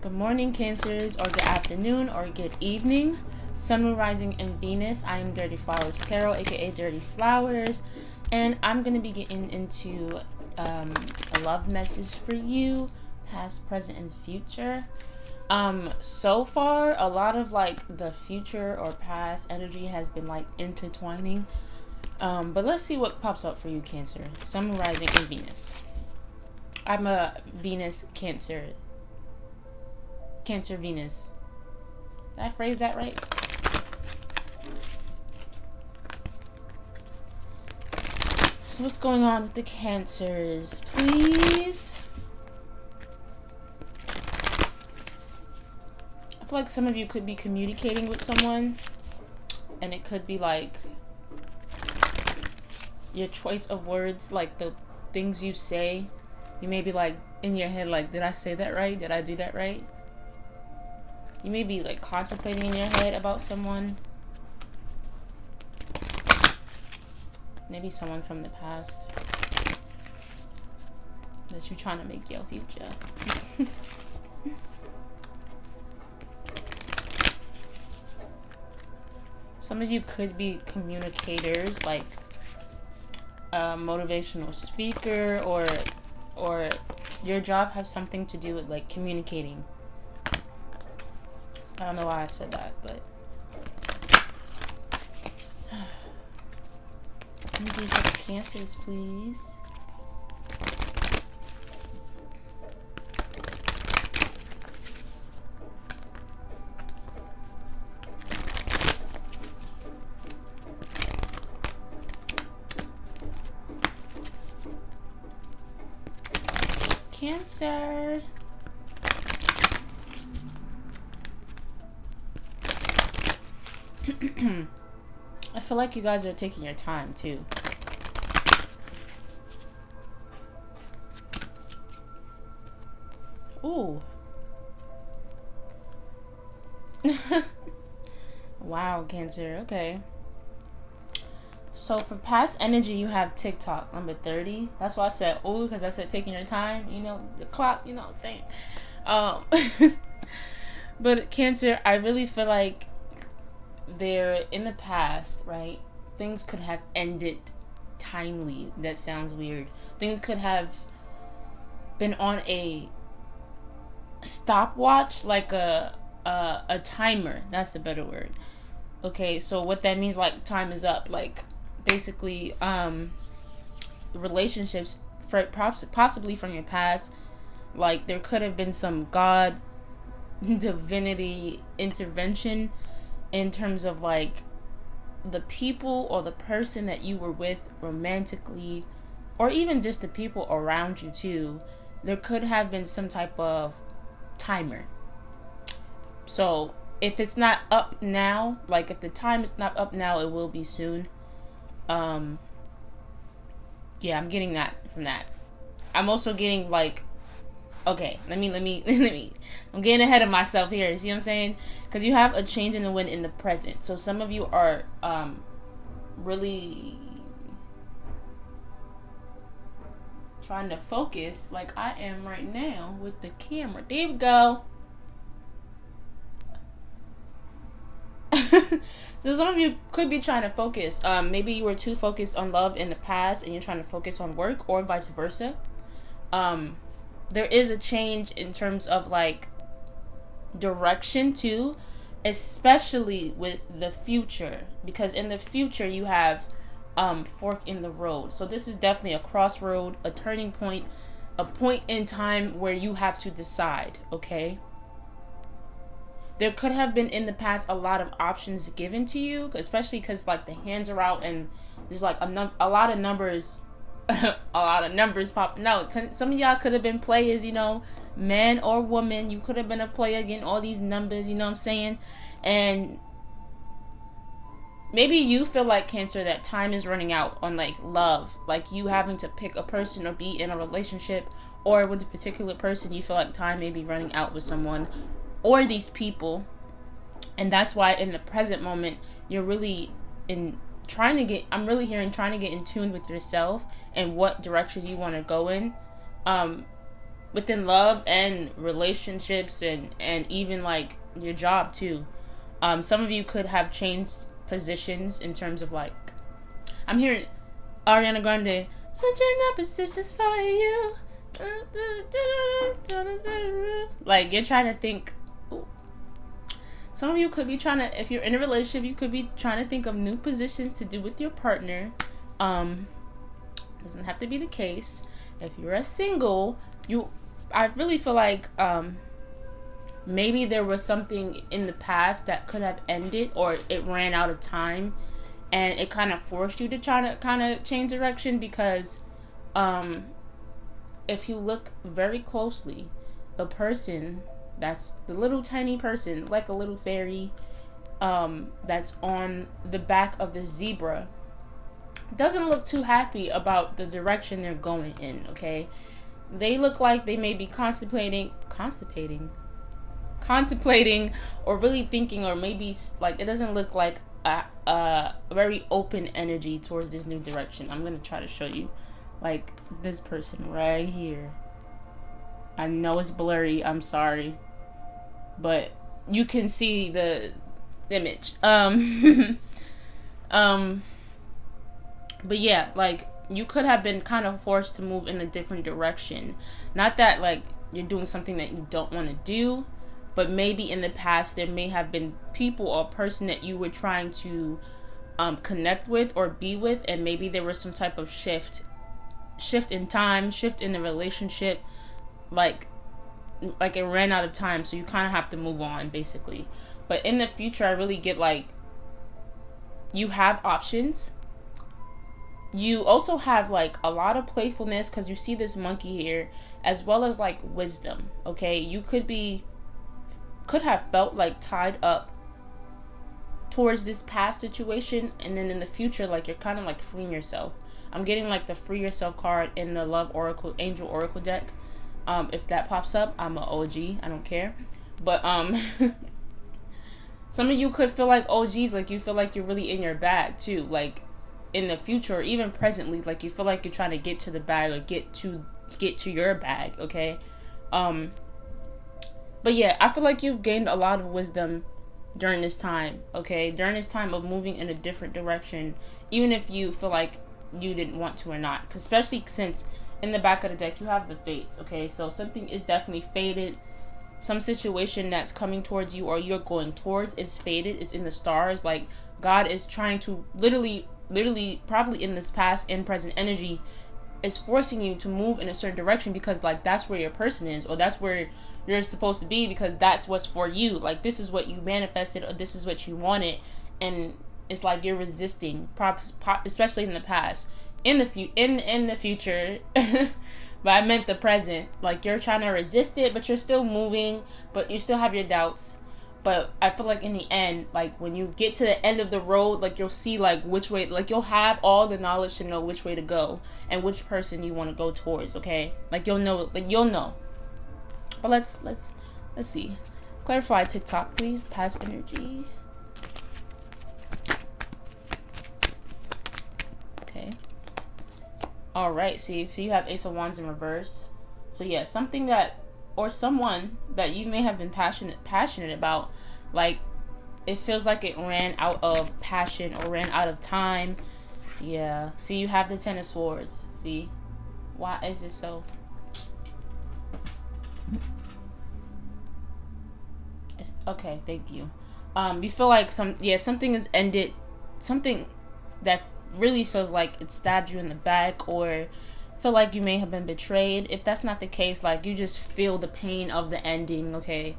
Good morning, Cancers, or good afternoon, or good evening. Sun, Moon, Rising, and Venus. I am DirtyFlowerTarot, A.K.A Dirty Flowers, and I'm going to be getting into a love message for you, past, present, and future. So far, a lot of like the future or past energy has been like intertwining. But let's see what pops up for you, Cancer. Sun, Moon, Rising, and Venus. I'm a Venus Cancer. Cancer Venus. Did I phrase that right? So what's going on with the Cancers, please? I feel like some of you could be communicating with someone, and it could be like your choice of words, like the things you say. You may be like in your head like, did I say that right? Did I do that right? You may be like contemplating in your head about someone. Maybe someone from the past that you're trying to make your future. Some of you could be communicators, like a motivational speaker, or your job has something to do with like communicating. I don't know why I said that, but let me do the Cancers, please. Cancer. I feel like you guys are taking your time too. Ooh. Wow, Cancer. Okay. So for past energy, you have TikTok, number 30. That's why I said, ooh, because I said taking your time. You know, the clock, you know what I'm saying? But Cancer, I really feel like there in the past, right? Things could have ended timely. That sounds weird. Things could have been on a stopwatch, like a timer. That's a better word. Okay, so what that means, like time is up. Like basically, relationships possibly from your past, like there could have been some God divinity intervention in terms of like the people or the person that you were with romantically, or even just the people around you too. There could have been some type of timer. So if it's not up now, like if the time is not up now, it will be soon. Yeah, I'm getting that from that. I'm also getting like, okay, let me I'm getting ahead of myself here. See what I'm saying? Because you have a change in the wind in the present. So some of you are really trying to focus like I am right now with the camera. There we go. So some of you could be trying to focus. Maybe you were too focused on love in the past and you're trying to focus on work, or vice versa. There is a change in terms of like direction too, especially with the future, because in the future you have fork in the road. So this is definitely a crossroad, a turning point, a point in time where you have to decide. Okay, there could have been in the past a lot of options given to you, especially because like the hands are out and there's like a lot of numbers a lot of numbers popping out. Some of y'all could have been players, you know, man or woman. You could have been a player getting all these numbers, you know what I'm saying? And maybe you feel like, Cancer, that time is running out on like love, like you having to pick a person or be in a relationship, or with a particular person you feel like time may be running out with someone or these people. And that's why in the present moment you're really I'm really hearing trying to get in tune with yourself and what direction you want to go in. within love and relationships and even like your job too. Some of you could have changed positions in terms of like, I'm hearing Ariana Grande switching up positions for you. Like you're trying to think. Some of you could be trying to, if you're in a relationship, you could be trying to think of new positions to do with your partner. Doesn't have to be the case. If you're a single, I really feel like maybe there was something in the past that could have ended, or it ran out of time, and it kind of forced you to try to kind of change direction, because if you look very closely, the person that's the little tiny person, like a little fairy, that's on the back of the zebra, doesn't look too happy about the direction they're going in, okay? They look like they may be contemplating, or really thinking, or maybe like it doesn't look like a very open energy towards this new direction. I'm gonna try to show you, like this person right here. I know it's blurry, I'm sorry, but you can see the image. But yeah, like you could have been kind of forced to move in a different direction. Not that like you're doing something that you don't want to do, but maybe in the past there may have been people or person that you were trying to connect with or be with, and maybe there was some type of shift in time, shift in the relationship, like it ran out of time, so you kind of have to move on basically. But in the future, I really get like you have options. You also have like a lot of playfulness, because you see this monkey here, as well as like wisdom, okay? You could have felt like tied up towards this past situation, and then in the future, like you're kind of like freeing yourself. I'm getting like the free yourself card in the love oracle, angel oracle deck. If that pops up, I'm an OG, I don't care. But some of you could feel like OGs, like you feel like you're really in your bag too, like in the future, or even presently, like you feel like you're trying to get to the bag, or get to your bag, okay? But yeah, I feel like you've gained a lot of wisdom during this time, okay? During this time of moving in a different direction, even if you feel like you didn't want to or not. 'Cause especially since in the back of the deck you have the fates, okay? So something is definitely fated. Some situation that's coming towards you, or you're going towards, is fated. It's in the stars. Like God is trying to literally, probably in this past and present energy, is forcing you to move in a certain direction, because like that's where your person is, or that's where you're supposed to be, because that's what's for you. Like this is what you manifested, or this is what you wanted, and it's like you're resisting, especially in the past. In the future, but I meant the present. Like you're trying to resist it, but you're still moving, but you still have your doubts. But I feel like in the end, like when you get to the end of the road, like you'll see like which way, like you'll have all the knowledge to know which way to go and which person you want to go towards, okay? Like you'll know. But let's see. Clarify TikTok, please. Past energy. Okay. All right. See, so you have Ace of Wands in reverse. So yeah, something that, or someone that you may have been passionate about, like it feels like it ran out of passion or ran out of time. Yeah. See, you have the Ten of Swords. See, why is it so? Okay, thank you. You feel like something has ended, something that really feels like it stabbed you in the back, or feel like you may have been betrayed. If that's not the case, like you just feel the pain of the ending, okay?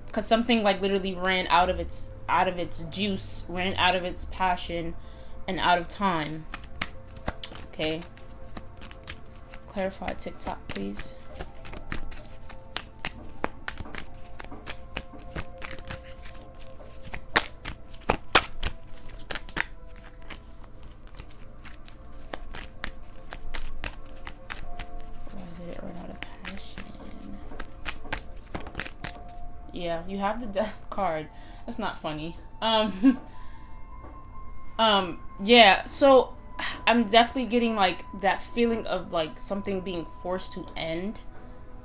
Because something like literally ran out of its juice, ran out of its passion, and out of time. Okay. Clarify TikTok, please. Yeah, you have the death card. That's not funny. Yeah, so I'm definitely getting like that feeling of like something being forced to end.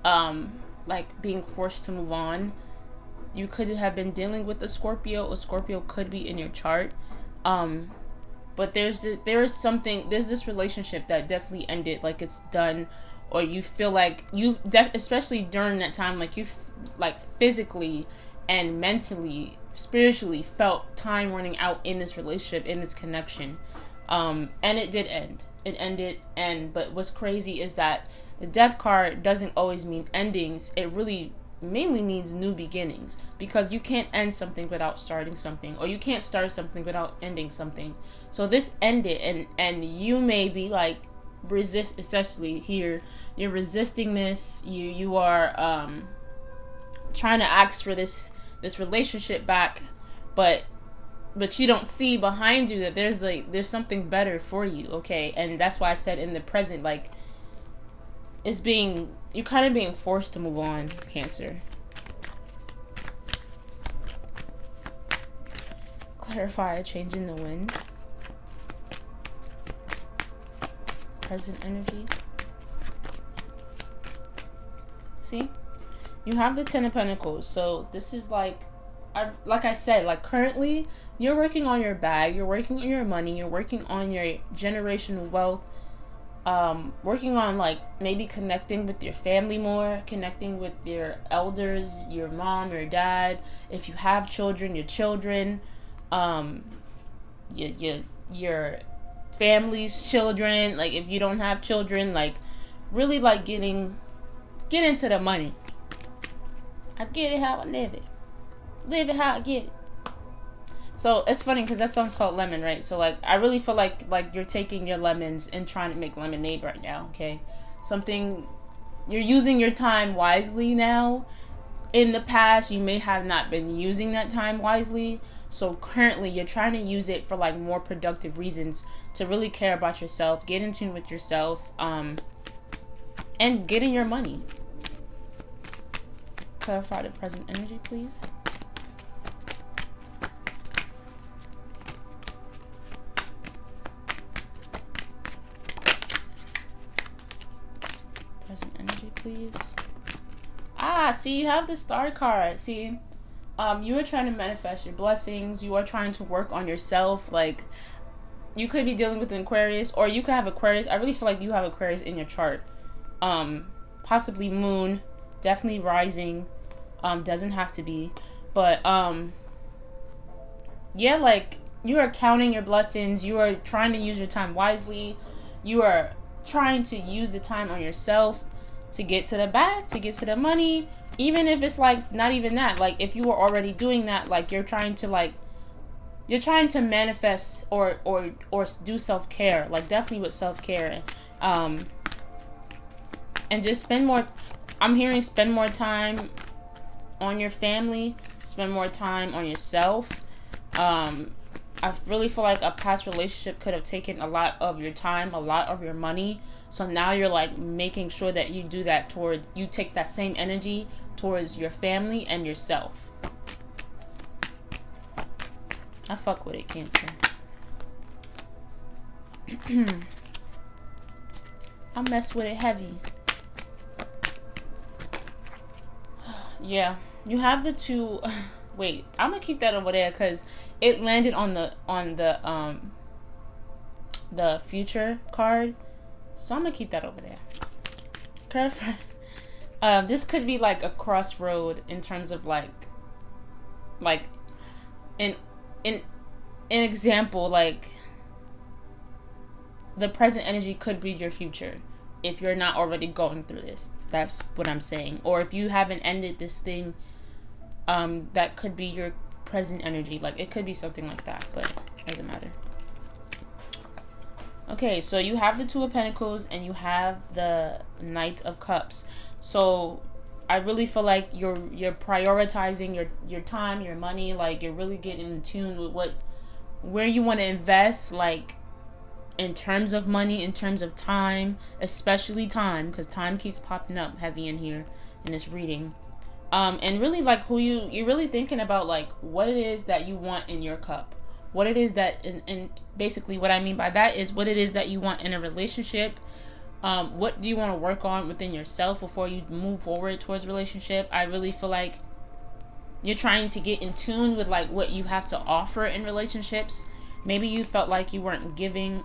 like being forced to move on. You could have been dealing with a Scorpio. A Scorpio could be in your chart. But there's this relationship that definitely ended, like it's done, or you feel like especially during that time, like you like physically and mentally, spiritually felt time running out in this relationship, in this connection. And it did end. It ended, but what's crazy is that the Death card doesn't always mean endings. It really mainly means new beginnings, because you can't end something without starting something, or you can't start something without ending something. So this ended, and you may be like especially here, you're resisting this. You are trying to ask for this relationship back, but you don't see behind you that there's something better for you. Okay, and that's why I said in the present, like you're kind of being forced to move on, Cancer. Clarify a change in the wind. Present energy. See? You have the Ten of Pentacles. So this is like I said, like currently you're working on your bag, you're working on your money, you're working on your generational wealth. Working on like maybe connecting with your family more, connecting with your elders, your mom, your dad. If you have children, your children, your family's children. Like if you don't have children, like really like get into the money. I get it how I live it how I get it. So it's funny because that song's called Lemon, right? So like I really feel like you're taking your lemons and trying to make lemonade right now. Okay, you're using your time wisely now. In the past, you may have not been using that time wisely. So currently, you're trying to use it for like more productive reasons, to really care about yourself, get in tune with yourself, and get in your money. Clarify the present energy, please. Present energy, please. See, you have the Star card. See, you are trying to manifest your blessings. You are trying to work on yourself. Like, you could be dealing with an Aquarius, or you could have Aquarius. I really feel like you have Aquarius in your chart. Possibly Moon, definitely Rising. Doesn't have to be, but yeah, like you are counting your blessings. You are trying to use your time wisely. You are trying to use the time on yourself to get to the bag, to get to the money. Even if it's like not even that, like if you were already doing that, like you're trying to manifest or do self-care, like definitely with self-care, and just spend more time on your family, spend more time on yourself. I really feel like a past relationship could have taken a lot of your time, a lot of your money. So now you're like making sure that you do that you take that same energy towards your family and yourself. I fuck with it, Cancer. I mess with it heavy. Yeah, you have the two. Wait, I'm gonna keep that over there because it landed on the future card, so I'm gonna keep that over there. This could be like a crossroad in terms of like an example, like the present energy could be your future if you're not already going through this. That's what I'm saying. Or if you haven't ended this thing, that could be your present energy. Like it could be something like that, but it doesn't matter. Okay, so you have the Two of Pentacles and you have the Knight of Cups. So I really feel like you're prioritizing your time, your money. Like you're really getting in tune with where you want to invest, like in terms of money, in terms of time, especially time, because time keeps popping up heavy in here in this reading. And really like you're really thinking about like what it is that you want in your cup, what it is that, and basically what I mean by that is what it is that you want in a relationship, What do you want to work on within yourself before you move forward towards a relationship? I really feel like you're trying to get in tune with like what you have to offer in relationships. Maybe you felt like you weren't giving.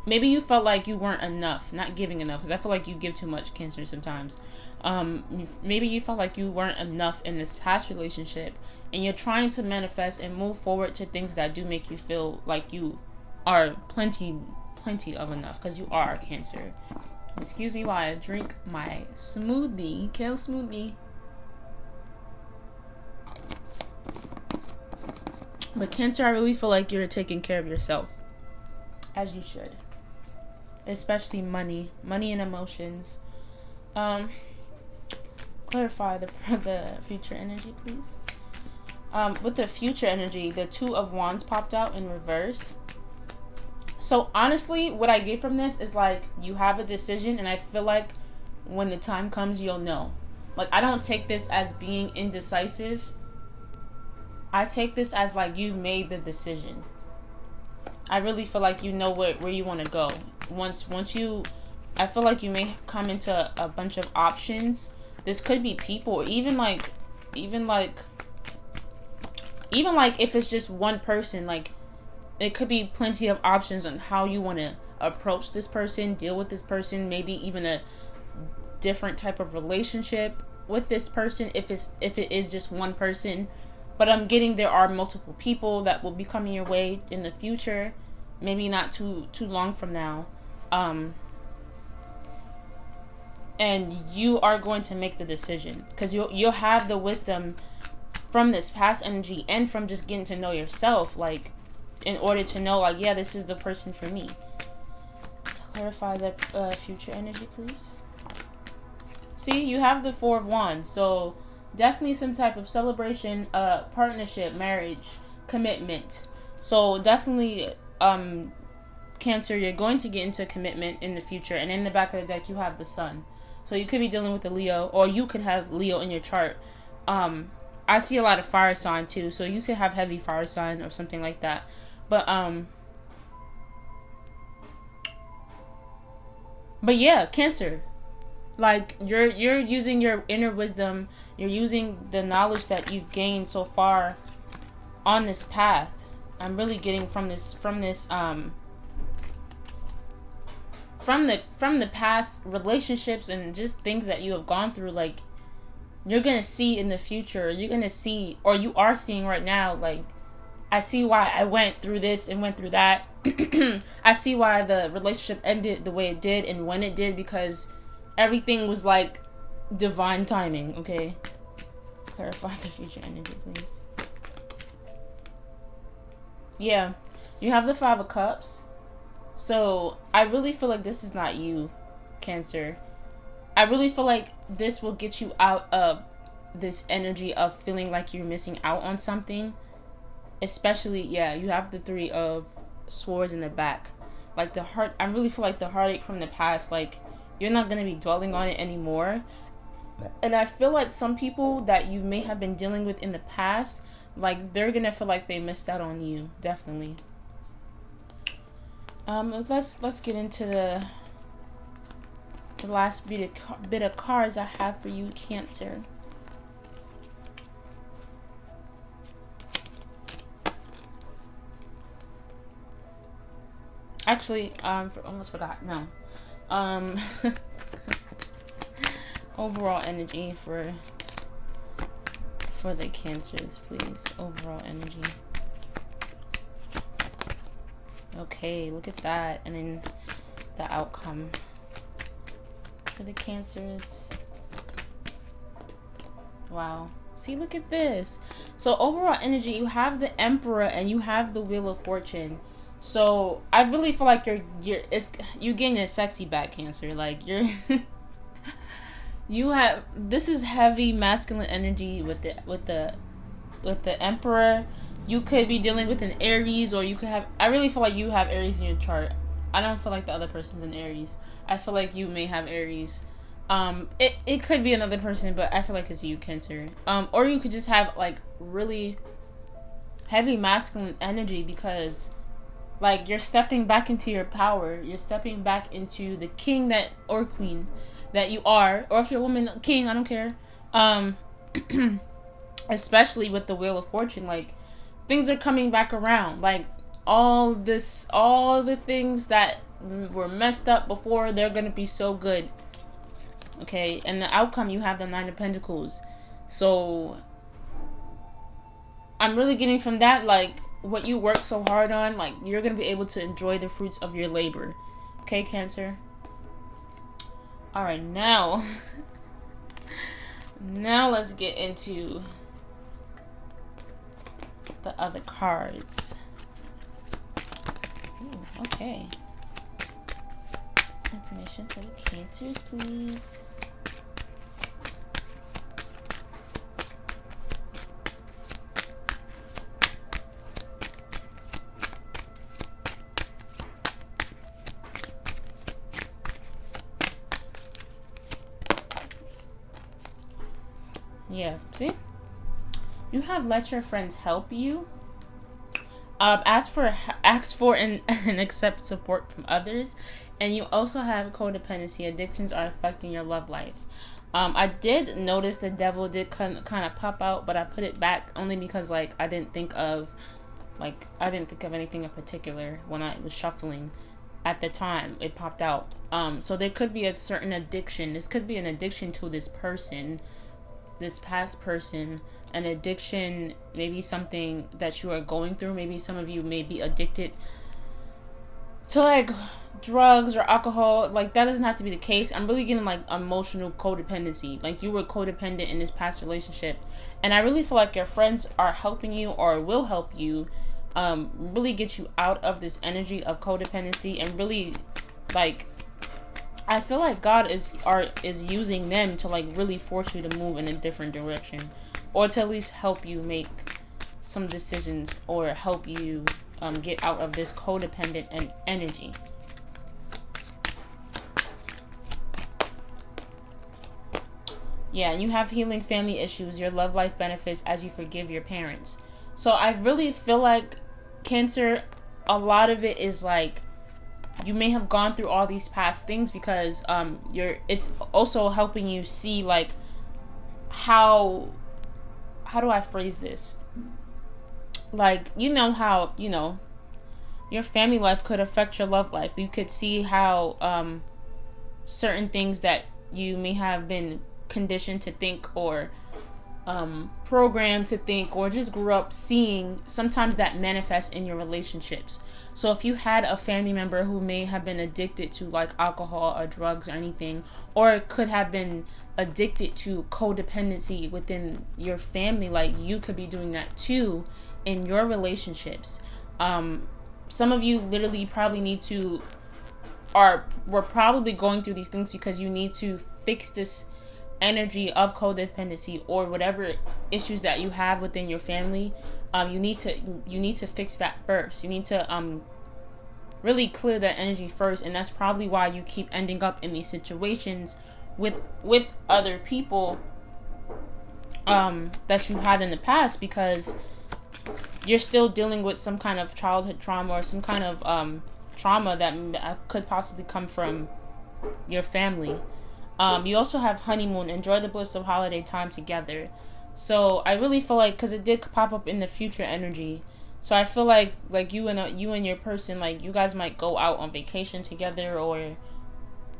Maybe you felt like you weren't enough, not giving enough, because I feel like you give too much, Cancer, sometimes. Maybe you felt like you weren't enough in this past relationship, and you're trying to manifest and move forward to things that do make you feel like you are plenty of enough, because you are, Cancer. Excuse me while I drink my smoothie, kale smoothie. But Cancer, I really feel like you're taking care of yourself, as you should. Especially money and emotions. Clarify the future energy, please. With the future energy, the Two of Wands popped out in reverse. So honestly, what I get from this is like you have a decision, and I feel like when the time comes, you'll know. Like, I don't take this as being indecisive. I take this as like you've made the decision. I really feel like you know where you want to go. Once you, I feel like you may come into a bunch of options. This could be people, or even like if it's just one person, like it could be plenty of options on how you want to approach this person, deal with this person, maybe even a different type of relationship with this person if it is just one person. But I'm getting there are multiple people that will be coming your way in the future, maybe not too long from now. And you are going to make the decision, because you'll have the wisdom from this past energy and from just getting to know yourself, like in order to know, like, yeah, this is the person for me. Clarify the future energy, please. See, you have the Four of Wands, so definitely some type of celebration, partnership, marriage, commitment. So definitely, Cancer, you're going to get into a commitment in the future. And in the back of the deck, you have the Sun. So you could be dealing with a Leo, or you could have Leo in your chart. I see a lot of fire sign too, so you could have heavy fire sign or something like that. But yeah, Cancer. Like, you're using your inner wisdom, you're using the knowledge that you've gained so far on this path. I'm really getting from the past relationships and just things that you have gone through. Like, you're gonna see in the future, you're gonna see, or you are seeing right now, like, I see why I went through this and went through that. I see why the relationship ended the way it did and when it did, because everything was like divine timing. Okay, clarify the future energy, please. Yeah, you have the Five of Cups. So I really feel like this is not you, Cancer. I really feel like this will get you out of this energy of feeling like you're missing out on something. Especially, yeah, you have the Three of Swords in the back. Like the heart, I really feel like the heartache from the past, like, you're not going to be dwelling on it anymore. And I feel like some people that you may have been dealing with in the past, like, they're going to feel like they missed out on you. Definitely. Let's get into the last bit of cards I have for you, Cancer. Actually, almost forgot. No. Overall energy for the Cancers, please. Overall energy. Okay, look at that. And then the outcome for the Cancers. Wow. See, look at this. So overall energy, you have the Emperor and you have the Wheel of Fortune. So I really feel like you're getting a sexy back, Cancer. Like, this is heavy masculine energy with the Emperor. You could be dealing with an Aries, or you could have, I really feel like you have Aries in your chart. I don't feel like the other person's an Aries. I feel like you may have Aries. It could be another person, but I feel like it's you, Cancer. Or you could just have like really heavy masculine energy, because Like, you're stepping back into your power. You're stepping back into the king that or queen that you are. Or if you're a woman, king, I don't care. Especially with the Wheel of Fortune, like, things are coming back around. Like, all the things that were messed up before, they're gonna be so good. Okay, and the outcome, you have the Nine of Pentacles. So I'm really getting from that, like, what you work so hard on, like, you're gonna be able to enjoy the fruits of your labor. Okay, Cancer? Alright, now now let's get into the other cards. Ooh, okay. Information for the Cancers, please. Yeah, see? You have let your friends help you. Ask for and accept support from others. And you also have codependency. Addictions are affecting your love life. I did notice the devil did kind of pop out, but I put it back only because, like, I didn't think of anything in particular when I was shuffling at the time it popped out. So there could be a certain addiction. This could be an addiction to this person, this past person, an addiction, maybe something that you are going through. Maybe some of you may be addicted to, like, drugs or alcohol. Like, that doesn't have to be the case. I'm really getting, like, emotional codependency. Like, you were codependent in this past relationship, and I really feel like your friends are helping you or will help you really get you out of this energy of codependency, and really, like, I feel like God is using them to, like, really force you to move in a different direction, or to at least help you make some decisions, or help you get out of this codependent energy. Yeah, and you have healing family issues. Your love life benefits as you forgive your parents. So I really feel like, Cancer, a lot of it is like, you may have gone through all these past things because it's also helping you see, like, how do I phrase this? Like, you know how, you know, your family life could affect your love life. You could see how certain things that you may have been conditioned to think, or programmed to think, or just grew up seeing, sometimes that manifests in your relationships. So if you had a family member who may have been addicted to, like, alcohol or drugs or anything, or could have been addicted to codependency within your family, like, you could be doing that too in your relationships. Some of you literally probably need to, we're probably going through these things because you need to fix this energy of codependency, or whatever issues that you have within your family. You need to fix that first. You need to really clear that energy first, and that's probably why you keep ending up in these situations with other people that you had in the past, because you're still dealing with some kind of childhood trauma, or some kind of trauma that could possibly come from your family. You also have honeymoon. Enjoy the bliss of holiday time together. So I really feel like, because it did pop up in the future energy, so I feel like you and your person, like, you guys might go out on vacation together, or,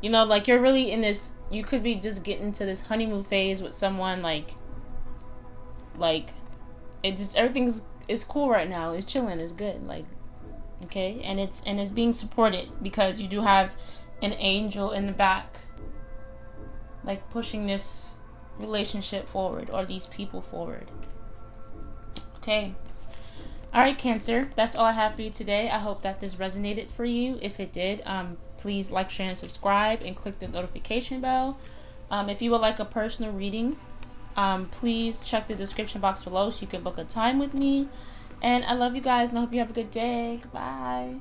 you know, like, you're really in this, you could be just getting to this honeymoon phase with someone, like it just, everything's is cool right now. It's chilling. It's good. Like, okay, and it's being supported because you do have an angel in the back, like, pushing this relationship forward, or these people forward. Okay. All right, Cancer, that's all I have for you today. I hope that this resonated for you. If it did, please like, share, and subscribe, and click the notification bell. If you would like a personal reading, please check the description box below so you can book a time with me. And I love you guys, and I hope you have a good day. Goodbye.